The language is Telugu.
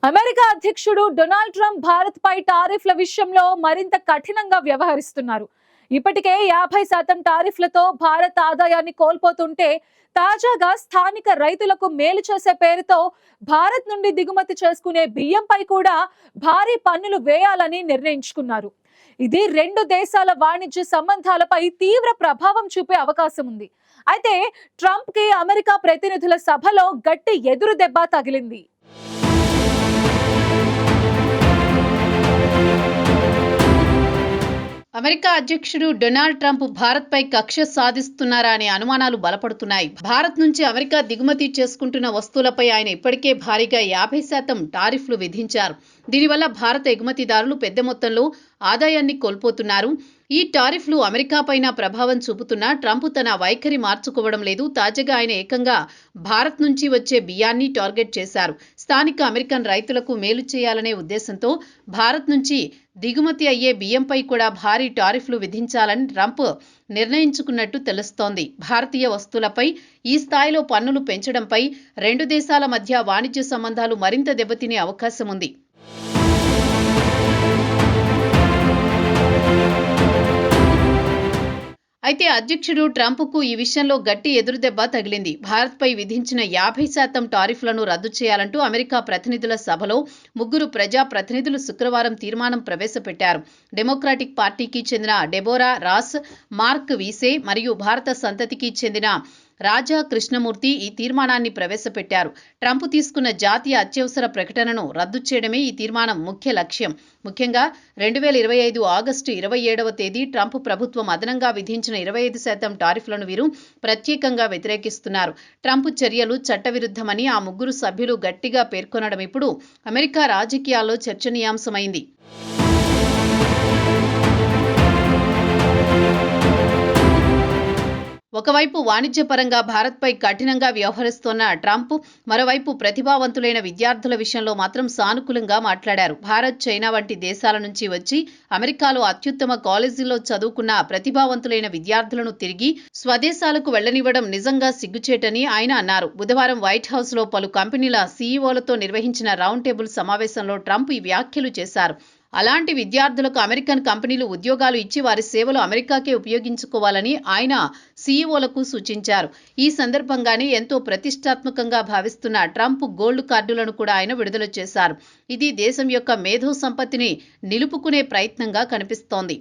అమెరికా అధ్యక్షుడు డొనాల్డ్ ట్రంప్ భారత్ పై టారిఫ్ల విషయంలో మరింత కఠినంగా వ్యవహరిస్తున్నారు. ఇప్పటికే 50% టారిఫ్లతో భారత్ ఆదాయాన్ని కోల్పోతుంటే తాజాగా స్థానిక రైతులకు మేలు చేసే పేరుతో భారత్ నుండి దిగుమతి చేసుకునే బియ్యంపై కూడా భారీ పన్నులు వేయాలని నిర్ణయించుకున్నారు. ఇది రెండు దేశాల వాణిజ్య సంబంధాలపై తీవ్ర ప్రభావం చూపే అవకాశం ఉంది. అయితే ట్రంప్ కి అమెరికా ప్రతినిధుల సభలో గట్టి ఎదురు దెబ్బ తగిలింది. అమెరికా అధ్యక్షుడు డొనాల్డ్ ట్రంప్ భారత్పై కక్ష సాధిస్తున్నారా అనే అనుమానాలు బలపడుతున్నాయి. భారత్ నుంచి అమెరికా దిగుమతి చేసుకుంటున్న వస్తువులపై ఆయన ఇప్పటికే భారీగా 50% టారిఫ్లు విధించారు. దీనివల్ల భారత ఎగుమతిదారులు పెద్ద మొత్తంలో ఆదాయాన్ని కోల్పోతున్నారు. ఈ టారిఫ్లు అమెరికాపైన ప్రభావం చూపుతున్నా ట్రంప్ తన వైఖరి మార్చుకోవడం లేదు. తాజాగా ఆయన ఏకంగా భారత్ నుంచి వచ్చే బియ్యాన్ని టార్గెట్ చేశారు. స్థానిక అమెరికన్ రైతులకు మేలు చేయాలనే ఉద్దేశంతో భారత్ నుంచి దిగుమతి అయ్యే బియ్యంపై కూడా భారీ టారిఫ్లు విధించాలని ట్రంప్ నిర్ణయించుకున్నట్టు తెలుస్తోంది. భారతీయ వస్తువులపై ఈ స్థాయిలో పన్నులు పెంచడంపై రెండు దేశాల మధ్య వాణిజ్య సంబంధాలు మరింత దెబ్బతినే అవకాశం ఉంది. అయితే అధ్యక్షుడు ట్రంప్కు ఈ విషయంలో గట్టి ఎదురుదెబ్బ తగిలింది. భారత్పై విధించిన 50% టారిఫ్లను రద్దు చేయాలంటూ అమెరికా ప్రతినిధుల సభలో ముగ్గురు ప్రజా ప్రతినిధులు శుక్రవారం తీర్మానం ప్రవేశపెట్టారు. డెమోక్రాటిక్ పార్టీకి చెందిన డెబోరా రాస్, మార్క్ వీసే మరియు భారత సంతతికి చెందిన రాజా కృష్ణమూర్తి ఈ తీర్మానాన్ని ప్రవేశపెట్టారు. ట్రంప్ తీసుకున్న జాతీయ అత్యవసర ప్రకటనను రద్దు చేయడమే ఈ తీర్మానం ముఖ్య లక్ష్యం. ముఖ్యంగా 2025 ఆగస్టు 27వ తేదీ ట్రంప్ ప్రభుత్వం అదనంగా విధించిన 25% టారిఫ్లను వీరు ప్రత్యేకంగా వ్యతిరేకిస్తున్నారు. ట్రంప్ చర్యలు చట్టవిరుద్ధమని ఆ ముగ్గురు సభ్యులు గట్టిగా పేర్కొనడం ఇప్పుడు అమెరికా రాజకీయాల్లో చర్చనీయాంశమైంది. ఒకవైపు వాణిజ్యపరంగా భారత్పై కఠినంగా వ్యవహరిస్తోన్న ట్రంప్ మరోవైపు ప్రతిభావంతులైన విద్యార్థుల విషయంలో మాత్రం సానుకూలంగా మాట్లాడారు. భారత్, చైనా వంటి దేశాల నుంచి వచ్చి అమెరికాలో అత్యుత్తమ కాలేజీల్లో చదువుకున్న ప్రతిభావంతులైన విద్యార్థులను తిరిగి స్వదేశాలకు వెళ్లనివ్వడం నిజంగా సిగ్గుచేటని ఆయన అన్నారు. బుధవారం వైట్ హౌస్లో పలు కంపెనీల సీఈఓలతో నిర్వహించిన రౌండ్ టేబుల్ సమావేశంలో ట్రంప్ ఈ వ్యాఖ్యలు చేశారు. అలాంటి విద్యార్థులకు అమెరికన్ కంపెనీలు ఉద్యోగాలు ఇచ్చి వారి సేవలు అమెరికాకే ఉపయోగించుకోవాలని ఆయన సీఈఓలకు సూచించారు. ఈ సందర్భంగానే ఎంతో ప్రతిష్టాత్మకంగా భావిస్తున్న ట్రంప్ గోల్డ్ కార్డులను కూడా ఆయన విడుదల చేశారు. ఇది దేశం యొక్క మేధో సంపత్తిని నిలుపుకునే ప్రయత్నంగా కనిపిస్తోంది.